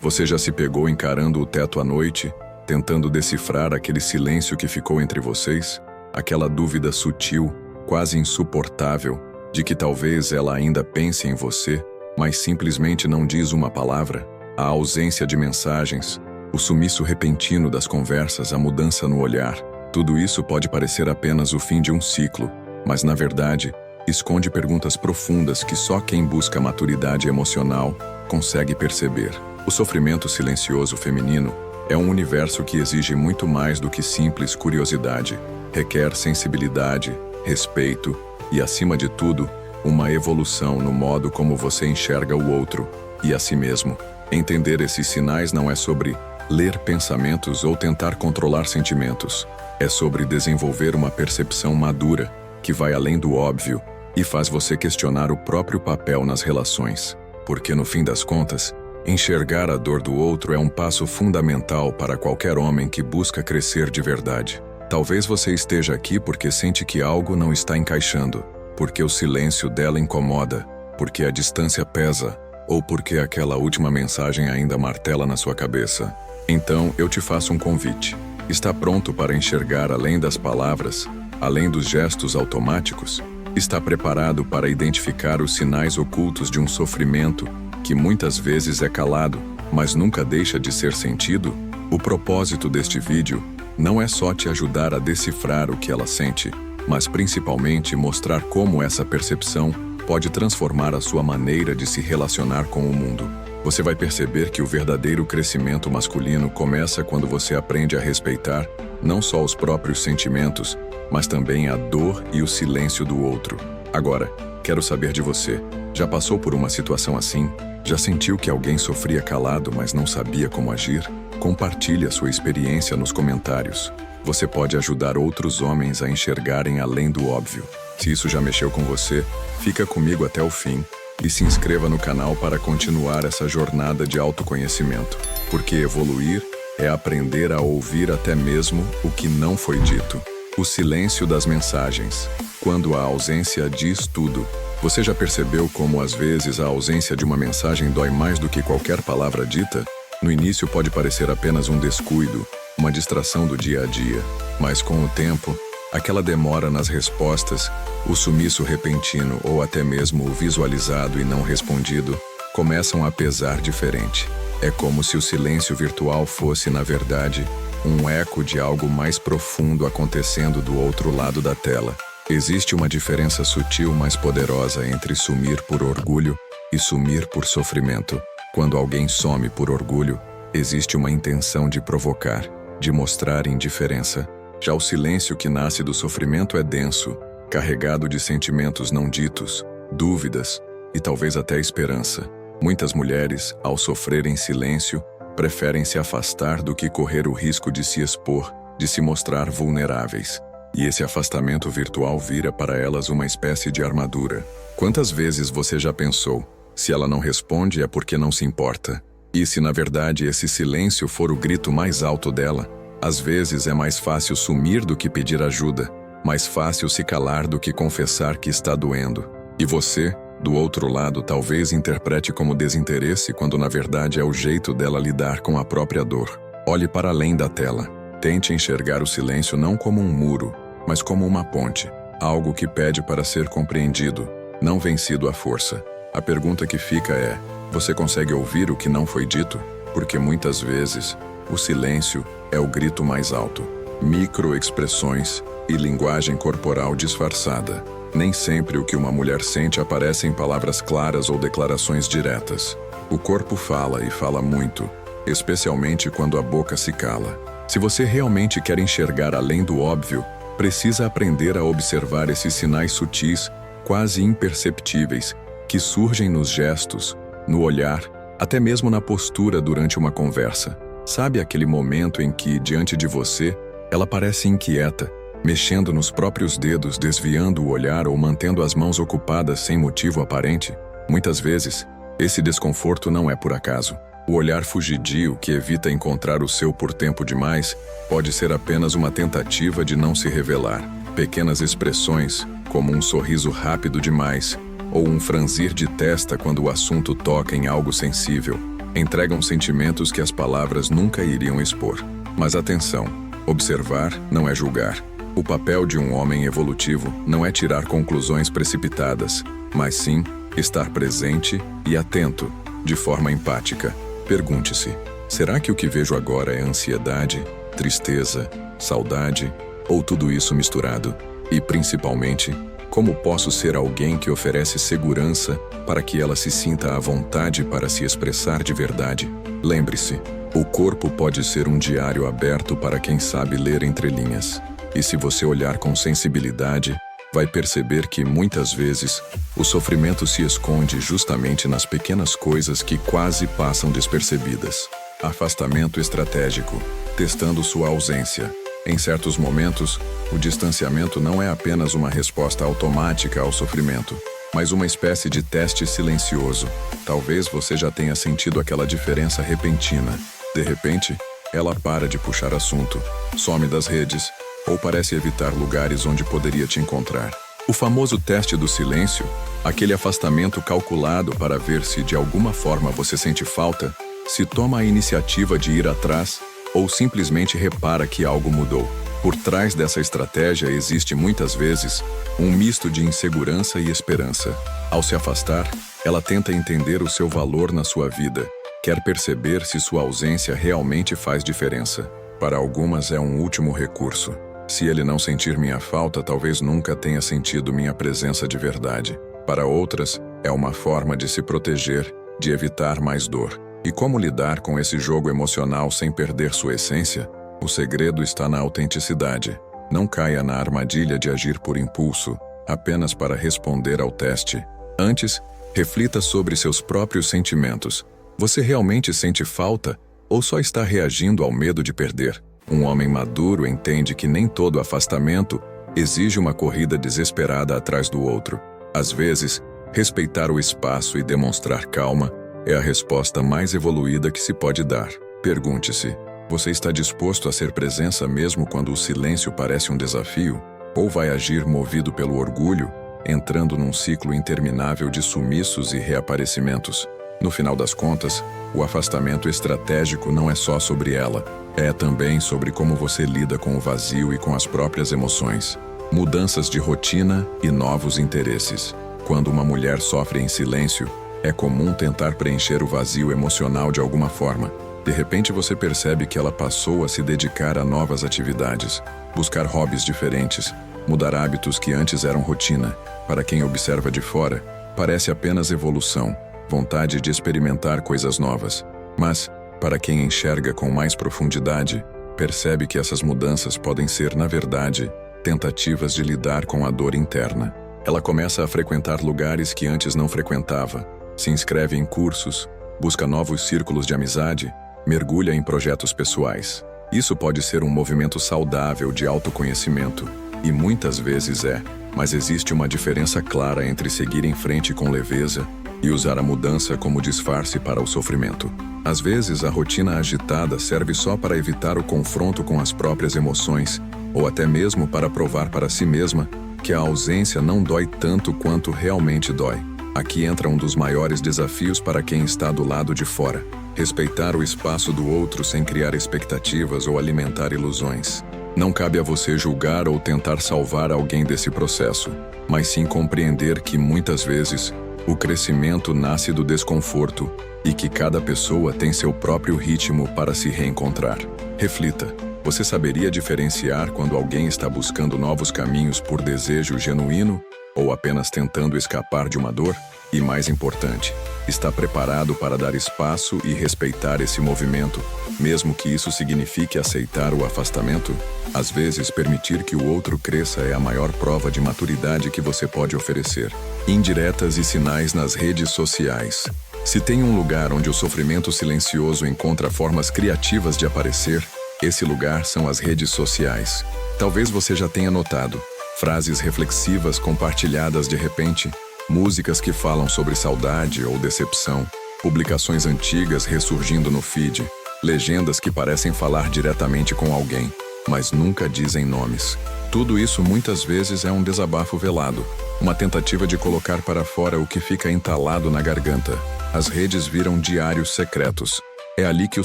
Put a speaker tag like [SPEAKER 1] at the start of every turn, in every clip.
[SPEAKER 1] Você já se pegou encarando o teto à noite, tentando decifrar aquele silêncio que ficou entre vocês? Aquela dúvida sutil, quase insuportável, de que talvez ela ainda pense em você, mas simplesmente não diz uma palavra? A ausência de mensagens, o sumiço repentino das conversas, a mudança no olhar, tudo isso pode parecer apenas o fim de um ciclo, mas na verdade, esconde perguntas profundas que só quem busca maturidade emocional consegue perceber. O sofrimento silencioso feminino é um universo que exige muito mais do que simples curiosidade. Requer sensibilidade, respeito e, acima de tudo, uma evolução no modo como você enxerga o outro e a si mesmo. Entender esses sinais não é sobre ler pensamentos ou tentar controlar sentimentos. É sobre desenvolver uma percepção madura que vai além do óbvio e faz você questionar o próprio papel nas relações. Porque, no fim das contas, enxergar a dor do outro é um passo fundamental para qualquer homem que busca crescer de verdade. Talvez você esteja aqui porque sente que algo não está encaixando, porque o silêncio dela incomoda, porque a distância pesa, ou porque aquela última mensagem ainda martela na sua cabeça. Então, eu te faço um convite. Está pronto para enxergar além das palavras, além dos gestos automáticos? Está preparado para identificar os sinais ocultos de um sofrimento que muitas vezes é calado, mas nunca deixa de ser sentido? O propósito deste vídeo não é só te ajudar a decifrar o que ela sente, mas principalmente mostrar como essa percepção pode transformar a sua maneira de se relacionar com o mundo. Você vai perceber que o verdadeiro crescimento masculino começa quando você aprende a respeitar não só os próprios sentimentos, mas também a dor e o silêncio do outro. Agora, quero saber de você. Já passou por uma situação assim? Já sentiu que alguém sofria calado, mas não sabia como agir? Compartilhe a sua experiência nos comentários. Você pode ajudar outros homens a enxergarem além do óbvio. Se isso já mexeu com você, fica comigo até o fim e se inscreva no canal para continuar essa jornada de autoconhecimento. Porque evoluir é aprender a ouvir até mesmo o que não foi dito. O silêncio das mensagens. Quando a ausência diz tudo. Você já percebeu como às vezes a ausência de uma mensagem dói mais do que qualquer palavra dita? No início pode parecer apenas um descuido, uma distração do dia a dia, mas com o tempo, aquela demora nas respostas, o sumiço repentino ou até mesmo o visualizado e não respondido, começam a pesar diferente. É como se o silêncio virtual fosse, na verdade, um eco de algo mais profundo acontecendo do outro lado da tela. Existe uma diferença sutil, mas poderosa entre sumir por orgulho e sumir por sofrimento. Quando alguém some por orgulho, existe uma intenção de provocar, de mostrar indiferença. Já o silêncio que nasce do sofrimento é denso, carregado de sentimentos não ditos, dúvidas e talvez até esperança. Muitas mulheres, ao sofrer em silêncio, preferem se afastar do que correr o risco de se expor, de se mostrar vulneráveis. E esse afastamento virtual vira para elas uma espécie de armadura. Quantas vezes você já pensou, se ela não responde é porque não se importa? E se na verdade esse silêncio for o grito mais alto dela? Às vezes é mais fácil sumir do que pedir ajuda, mais fácil se calar do que confessar que está doendo. E você, do outro lado, talvez interprete como desinteresse quando na verdade é o jeito dela lidar com a própria dor. Olhe para além da tela. Tente enxergar o silêncio não como um muro, mas como uma ponte, algo que pede para ser compreendido, não vencido à força. A pergunta que fica é: você consegue ouvir o que não foi dito? Porque muitas vezes, o silêncio é o grito mais alto. Microexpressões e linguagem corporal disfarçada. Nem sempre o que uma mulher sente aparece em palavras claras ou declarações diretas. O corpo fala e fala muito, especialmente quando a boca se cala. Se você realmente quer enxergar além do óbvio, precisa aprender a observar esses sinais sutis, quase imperceptíveis, que surgem nos gestos, no olhar, até mesmo na postura durante uma conversa. Sabe aquele momento em que, diante de você, ela parece inquieta, mexendo nos próprios dedos, desviando o olhar ou mantendo as mãos ocupadas sem motivo aparente? Muitas vezes, esse desconforto não é por acaso. O olhar fugidio que evita encontrar o seu por tempo demais pode ser apenas uma tentativa de não se revelar. Pequenas expressões, como um sorriso rápido demais, ou um franzir de testa quando o assunto toca em algo sensível, Entregam sentimentos que as palavras nunca iriam expor. Mas atenção, observar não é julgar. O papel de um homem evolutivo não é tirar conclusões precipitadas, mas sim estar presente e atento, de forma empática. Pergunte-se: será que o que vejo agora é ansiedade, tristeza, saudade ou tudo isso misturado? E, principalmente, como posso ser alguém que oferece segurança para que ela se sinta à vontade para se expressar de verdade? Lembre-se, o corpo pode ser um diário aberto para quem sabe ler entre linhas. E se você olhar com sensibilidade, vai perceber que, muitas vezes, o sofrimento se esconde justamente nas pequenas coisas que quase passam despercebidas. Afastamento estratégico, testando sua ausência. Em certos momentos, o distanciamento não é apenas uma resposta automática ao sofrimento, mas uma espécie de teste silencioso. Talvez você já tenha sentido aquela diferença repentina. De repente, ela para de puxar assunto, some das redes, ou parece evitar lugares onde poderia te encontrar. O famoso teste do silêncio, aquele afastamento calculado para ver se de alguma forma você sente falta, se toma a iniciativa de ir atrás ou simplesmente repara que algo mudou. Por trás dessa estratégia existe muitas vezes um misto de insegurança e esperança. Ao se afastar, ela tenta entender o seu valor na sua vida, quer perceber se sua ausência realmente faz diferença. Para algumas é um último recurso. Se ele não sentir minha falta, talvez nunca tenha sentido minha presença de verdade. Para outras, é uma forma de se proteger, de evitar mais dor. E como lidar com esse jogo emocional sem perder sua essência? O segredo está na autenticidade. Não caia na armadilha de agir por impulso, apenas para responder ao teste. Antes, reflita sobre seus próprios sentimentos. Você realmente sente falta ou só está reagindo ao medo de perder? Um homem maduro entende que nem todo afastamento exige uma corrida desesperada atrás do outro. Às vezes, respeitar o espaço e demonstrar calma é a resposta mais evoluída que se pode dar. Pergunte-se: você está disposto a ser presença mesmo quando o silêncio parece um desafio? Ou vai agir movido pelo orgulho, entrando num ciclo interminável de sumiços e reaparecimentos? No final das contas, o afastamento estratégico não é só sobre ela, é também sobre como você lida com o vazio e com as próprias emoções. Mudanças de rotina e novos interesses. Quando uma mulher sofre em silêncio, é comum tentar preencher o vazio emocional de alguma forma. De repente você percebe que ela passou a se dedicar a novas atividades, buscar hobbies diferentes, mudar hábitos que antes eram rotina. Para quem observa de fora, parece apenas evolução, vontade de experimentar coisas novas. Mas, para quem enxerga com mais profundidade, percebe que essas mudanças podem ser, na verdade, tentativas de lidar com a dor interna. Ela começa a frequentar lugares que antes não frequentava, se inscreve em cursos, busca novos círculos de amizade, mergulha em projetos pessoais. Isso pode ser um movimento saudável de autoconhecimento, e muitas vezes é, mas existe uma diferença clara entre seguir em frente com leveza e usar a mudança como disfarce para o sofrimento. Às vezes, a rotina agitada serve só para evitar o confronto com as próprias emoções, ou até mesmo para provar para si mesma que a ausência não dói tanto quanto realmente dói. Aqui entra um dos maiores desafios para quem está do lado de fora: respeitar o espaço do outro sem criar expectativas ou alimentar ilusões. Não cabe a você julgar ou tentar salvar alguém desse processo, mas sim compreender que, muitas vezes, o crescimento nasce do desconforto e que cada pessoa tem seu próprio ritmo para se reencontrar. Reflita: você saberia diferenciar quando alguém está buscando novos caminhos por desejo genuíno ou apenas tentando escapar de uma dor? E mais importante, está preparado para dar espaço e respeitar esse movimento, mesmo que isso signifique aceitar o afastamento? Às vezes, permitir que o outro cresça é a maior prova de maturidade que você pode oferecer. Indiretas e sinais nas redes sociais. Se tem um lugar onde o sofrimento silencioso encontra formas criativas de aparecer, esse lugar são as redes sociais. Talvez você já tenha notado frases reflexivas compartilhadas de repente, músicas que falam sobre saudade ou decepção, publicações antigas ressurgindo no feed, legendas que parecem falar diretamente com alguém, mas nunca dizem nomes. Tudo isso muitas vezes é um desabafo velado, uma tentativa de colocar para fora o que fica entalado na garganta. As redes viram diários secretos. É ali que o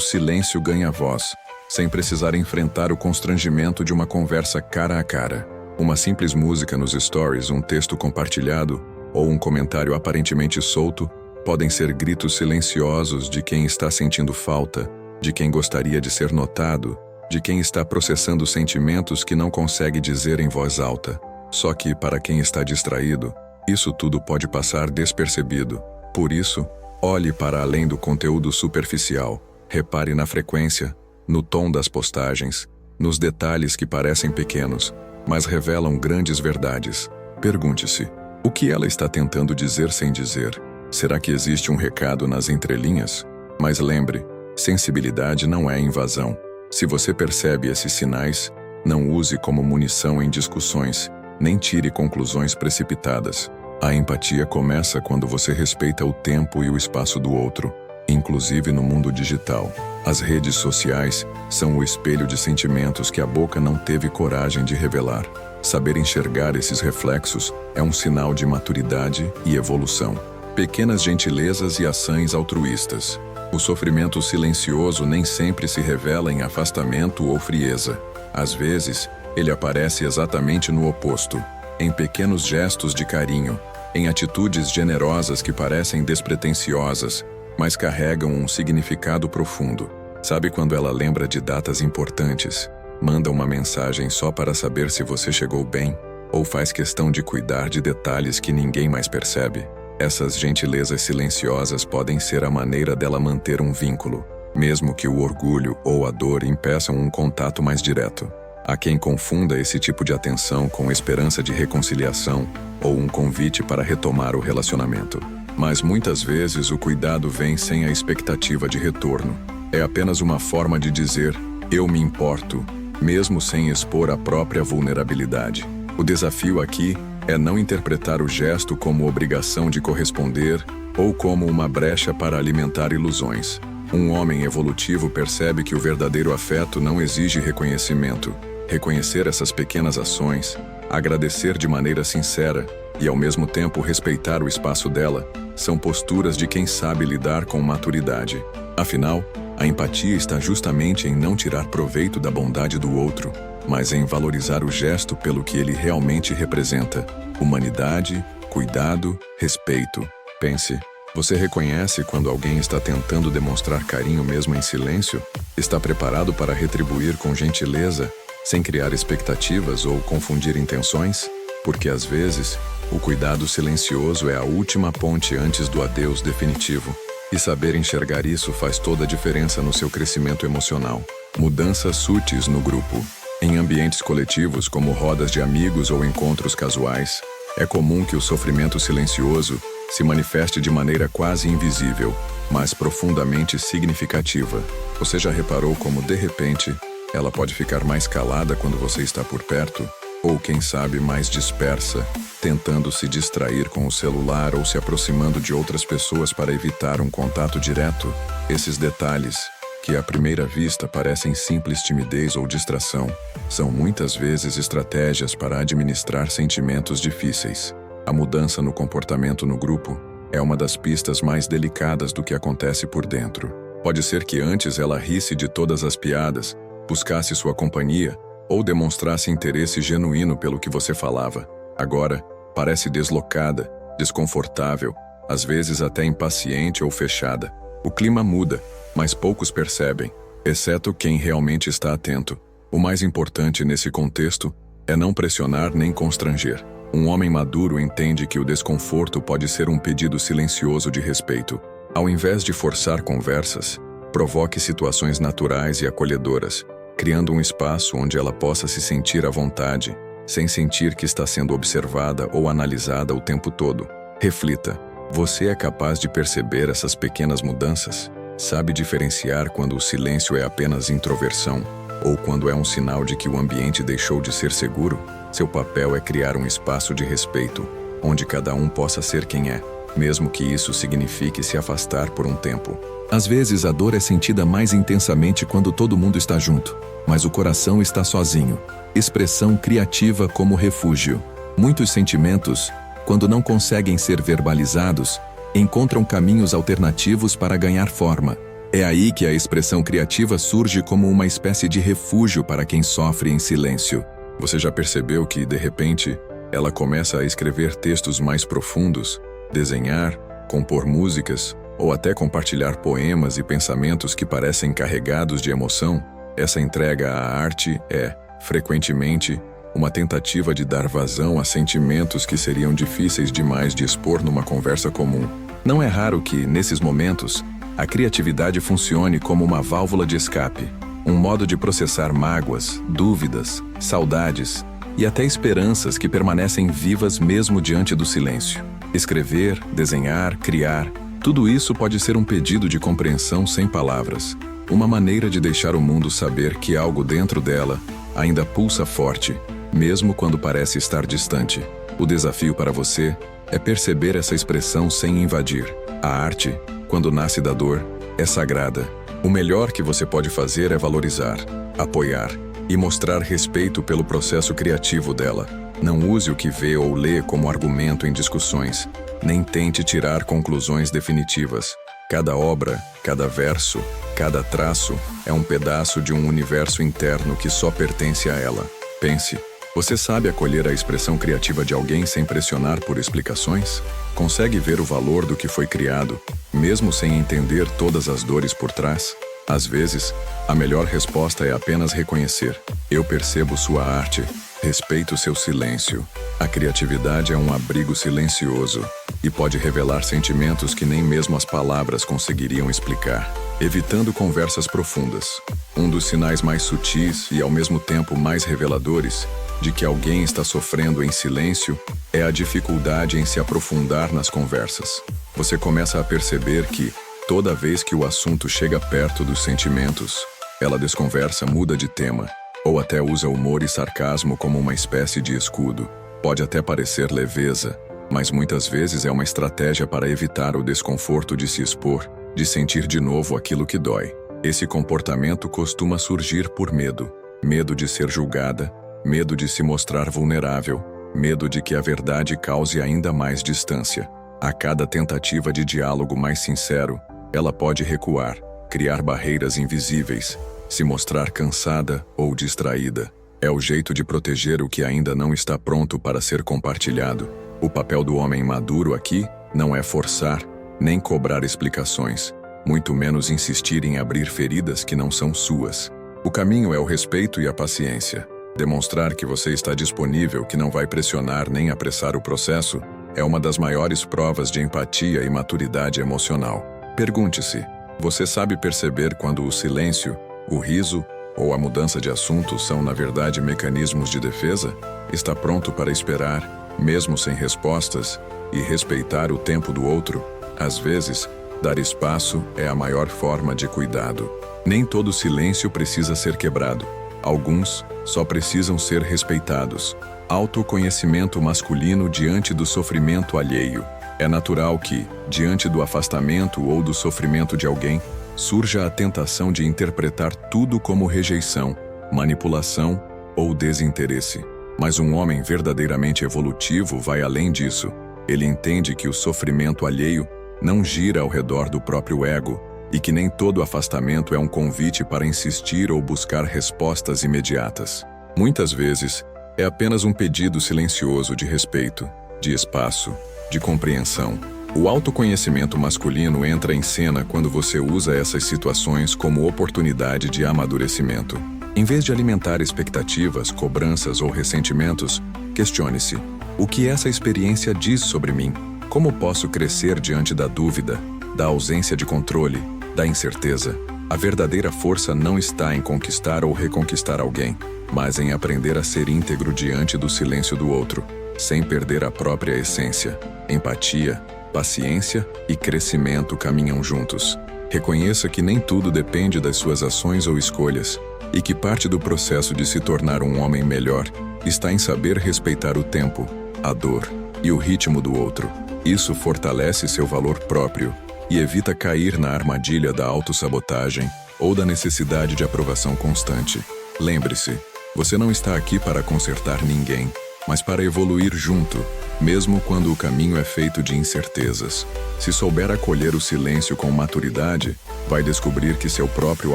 [SPEAKER 1] silêncio ganha voz, sem precisar enfrentar o constrangimento de uma conversa cara a cara. Uma simples música nos stories, um texto compartilhado ou um comentário aparentemente solto podem ser gritos silenciosos de quem está sentindo falta, de quem gostaria de ser notado, de quem está processando sentimentos que não consegue dizer em voz alta. Só que, para quem está distraído, isso tudo pode passar despercebido. Por isso, olhe para além do conteúdo superficial. Repare na frequência, no tom das postagens, nos detalhes que parecem pequenos, mas revelam grandes verdades. Pergunte-se, o que ela está tentando dizer sem dizer? Será que existe um recado nas entrelinhas? Mas lembre, sensibilidade não é invasão. Se você percebe esses sinais, não use como munição em discussões, nem tire conclusões precipitadas. A empatia começa quando você respeita o tempo e o espaço do outro, inclusive no mundo digital. As redes sociais são o espelho de sentimentos que a boca não teve coragem de revelar. Saber enxergar esses reflexos é um sinal de maturidade e evolução. Pequenas gentilezas e ações altruístas. O sofrimento silencioso nem sempre se revela em afastamento ou frieza. Às vezes, ele aparece exatamente no oposto, em pequenos gestos de carinho, em atitudes generosas que parecem despretensiosas, mas carregam um significado profundo. Sabe quando ela lembra de datas importantes, manda uma mensagem só para saber se você chegou bem, ou faz questão de cuidar de detalhes que ninguém mais percebe? Essas gentilezas silenciosas podem ser a maneira dela manter um vínculo, mesmo que o orgulho ou a dor impeçam um contato mais direto. Há quem confunda esse tipo de atenção com esperança de reconciliação ou um convite para retomar o relacionamento. Mas muitas vezes o cuidado vem sem a expectativa de retorno. É apenas uma forma de dizer, eu me importo, mesmo sem expor a própria vulnerabilidade. O desafio aqui é não interpretar o gesto como obrigação de corresponder ou como uma brecha para alimentar ilusões. Um homem evolutivo percebe que o verdadeiro afeto não exige reconhecimento. Reconhecer essas pequenas ações, agradecer de maneira sincera e ao mesmo tempo respeitar o espaço dela, são posturas de quem sabe lidar com maturidade. Afinal, a empatia está justamente em não tirar proveito da bondade do outro, mas em valorizar o gesto pelo que ele realmente representa: humanidade, cuidado, respeito. Pense, você reconhece quando alguém está tentando demonstrar carinho mesmo em silêncio? Está preparado para retribuir com gentileza, sem criar expectativas ou confundir intenções? Porque às vezes, o cuidado silencioso é a última ponte antes do adeus definitivo. E saber enxergar isso faz toda a diferença no seu crescimento emocional. Mudanças sutis no grupo. Em ambientes coletivos, como rodas de amigos ou encontros casuais, é comum que o sofrimento silencioso se manifeste de maneira quase invisível, mas profundamente significativa. Você já reparou como, de repente, ela pode ficar mais calada quando você está por perto? Ou, quem sabe, mais dispersa, tentando se distrair com o celular ou se aproximando de outras pessoas para evitar um contato direto? Esses detalhes, que à primeira vista parecem simples timidez ou distração, são muitas vezes estratégias para administrar sentimentos difíceis. A mudança no comportamento no grupo é uma das pistas mais delicadas do que acontece por dentro. Pode ser que antes ela risse de todas as piadas, buscasse sua companhia ou demonstrasse interesse genuíno pelo que você falava. Agora, parece deslocada, desconfortável, às vezes até impaciente ou fechada. O clima muda, mas poucos percebem, exceto quem realmente está atento. O mais importante nesse contexto é não pressionar nem constranger. Um homem maduro entende que o desconforto pode ser um pedido silencioso de respeito. Ao invés de forçar conversas, provoque situações naturais e acolhedoras, criando um espaço onde ela possa se sentir à vontade, sem sentir que está sendo observada ou analisada o tempo todo. Reflita, você é capaz de perceber essas pequenas mudanças? Sabe diferenciar quando o silêncio é apenas introversão, ou quando é um sinal de que o ambiente deixou de ser seguro? Seu papel é criar um espaço de respeito, onde cada um possa ser quem é, mesmo que isso signifique se afastar por um tempo. Às vezes a dor é sentida mais intensamente quando todo mundo está junto, mas o coração está sozinho. Expressão criativa como refúgio. Muitos sentimentos, quando não conseguem ser verbalizados, encontram caminhos alternativos para ganhar forma. É aí que a expressão criativa surge como uma espécie de refúgio para quem sofre em silêncio. Você já percebeu que, de repente, ela começa a escrever textos mais profundos, desenhar, compor músicas, ou até compartilhar poemas e pensamentos que parecem carregados de emoção? Essa entrega à arte é, frequentemente, uma tentativa de dar vazão a sentimentos que seriam difíceis demais de expor numa conversa comum. Não é raro que, nesses momentos, a criatividade funcione como uma válvula de escape, um modo de processar mágoas, dúvidas, saudades e até esperanças que permanecem vivas mesmo diante do silêncio. Escrever, desenhar, criar, tudo isso pode ser um pedido de compreensão sem palavras, uma maneira de deixar o mundo saber que algo dentro dela ainda pulsa forte, mesmo quando parece estar distante. O desafio para você é perceber essa expressão sem invadir. A arte, quando nasce da dor, é sagrada. O melhor que você pode fazer é valorizar, apoiar e mostrar respeito pelo processo criativo dela. Não use o que vê ou lê como argumento em discussões, nem tente tirar conclusões definitivas. Cada obra, cada verso, cada traço é um pedaço de um universo interno que só pertence a ela. Pense, você sabe acolher a expressão criativa de alguém sem pressionar por explicações? Consegue ver o valor do que foi criado, mesmo sem entender todas as dores por trás? Às vezes, a melhor resposta é apenas reconhecer: eu percebo sua arte, respeito seu silêncio. A criatividade é um abrigo silencioso e pode revelar sentimentos que nem mesmo as palavras conseguiriam explicar, evitando conversas profundas. Um dos sinais mais sutis e ao mesmo tempo mais reveladores de que alguém está sofrendo em silêncio é a dificuldade em se aprofundar nas conversas. Você começa a perceber que, toda vez que o assunto chega perto dos sentimentos, ela desconversa, muda de tema, ou até usa humor e sarcasmo como uma espécie de escudo. Pode até parecer leveza, mas muitas vezes é uma estratégia para evitar o desconforto de se expor, de sentir de novo aquilo que dói. Esse comportamento costuma surgir por medo. Medo de ser julgada, medo de se mostrar vulnerável, medo de que a verdade cause ainda mais distância. A cada tentativa de diálogo mais sincero, ela pode recuar, criar barreiras invisíveis, se mostrar cansada ou distraída. É o jeito de proteger o que ainda não está pronto para ser compartilhado. O papel do homem maduro aqui não é forçar, nem cobrar explicações, muito menos insistir em abrir feridas que não são suas. O caminho é o respeito e a paciência. Demonstrar que você está disponível, que não vai pressionar nem apressar o processo, é uma das maiores provas de empatia e maturidade emocional. Pergunte-se: você sabe perceber quando o silêncio, o riso ou a mudança de assunto são, na verdade, mecanismos de defesa? Está pronto para esperar, mesmo sem respostas, e respeitar o tempo do outro? Às vezes, dar espaço é a maior forma de cuidado. Nem todo silêncio precisa ser quebrado. Alguns só precisam ser respeitados. Autoconhecimento masculino diante do sofrimento alheio. É natural que, diante do afastamento ou do sofrimento de alguém, surja a tentação de interpretar tudo como rejeição, manipulação ou desinteresse. Mas um homem verdadeiramente evolutivo vai além disso. Ele entende que o sofrimento alheio não gira ao redor do próprio ego e que nem todo afastamento é um convite para insistir ou buscar respostas imediatas. Muitas vezes, é apenas um pedido silencioso de respeito, de espaço, de compreensão. O autoconhecimento masculino entra em cena quando você usa essas situações como oportunidade de amadurecimento. Em vez de alimentar expectativas, cobranças ou ressentimentos, questione-se: o que essa experiência diz sobre mim? Como posso crescer diante da dúvida, da ausência de controle, da incerteza? A verdadeira força não está em conquistar ou reconquistar alguém, mas em aprender a ser íntegro diante do silêncio do outro, sem perder a própria essência. Empatia, paciência e crescimento caminham juntos. Reconheça que nem tudo depende das suas ações ou escolhas, e que parte do processo de se tornar um homem melhor está em saber respeitar o tempo, a dor e o ritmo do outro. Isso fortalece seu valor próprio e evita cair na armadilha da autossabotagem ou da necessidade de aprovação constante. Lembre-se, você não está aqui para consertar ninguém, mas para evoluir junto, mesmo quando o caminho é feito de incertezas. Se souber acolher o silêncio com maturidade, vai descobrir que seu próprio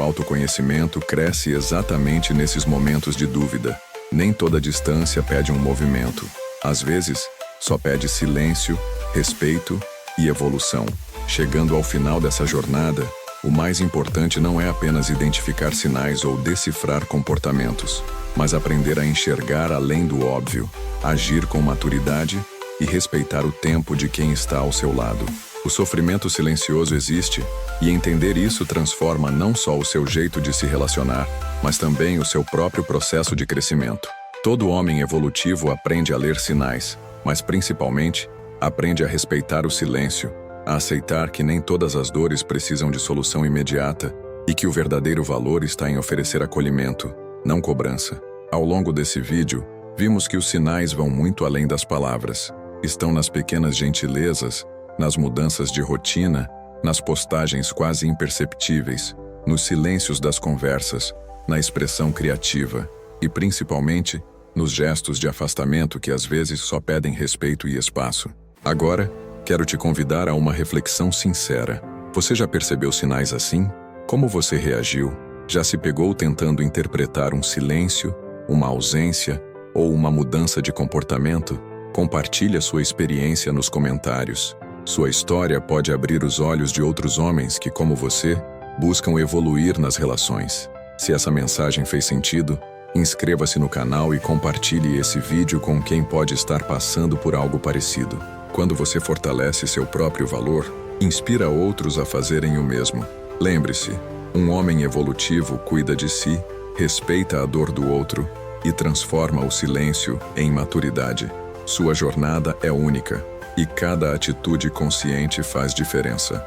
[SPEAKER 1] autoconhecimento cresce exatamente nesses momentos de dúvida. Nem toda distância pede um movimento. Às vezes, só pede silêncio, respeito e evolução. Chegando ao final dessa jornada, o mais importante não é apenas identificar sinais ou decifrar comportamentos, mas aprender a enxergar além do óbvio, agir com maturidade e respeitar o tempo de quem está ao seu lado. O sofrimento silencioso existe, e entender isso transforma não só o seu jeito de se relacionar, mas também o seu próprio processo de crescimento. Todo homem evolutivo aprende a ler sinais, mas principalmente, aprende a respeitar o silêncio, a aceitar que nem todas as dores precisam de solução imediata e que o verdadeiro valor está em oferecer acolhimento, não cobrança. Ao longo desse vídeo, vimos que os sinais vão muito além das palavras. Estão nas pequenas gentilezas, nas mudanças de rotina, nas postagens quase imperceptíveis, nos silêncios das conversas, na expressão criativa e, principalmente, nos gestos de afastamento que às vezes só pedem respeito e espaço. Agora, quero te convidar a uma reflexão sincera. Você já percebeu sinais assim? Como você reagiu? Já se pegou tentando interpretar um silêncio, uma ausência ou uma mudança de comportamento? Compartilhe a sua experiência nos comentários. Sua história pode abrir os olhos de outros homens que, como você, buscam evoluir nas relações. Se essa mensagem fez sentido, inscreva-se no canal e compartilhe esse vídeo com quem pode estar passando por algo parecido. Quando você fortalece seu próprio valor, inspira outros a fazerem o mesmo. Lembre-se, um homem evolutivo cuida de si, respeita a dor do outro e transforma o silêncio em maturidade. Sua jornada é única e cada atitude consciente faz diferença.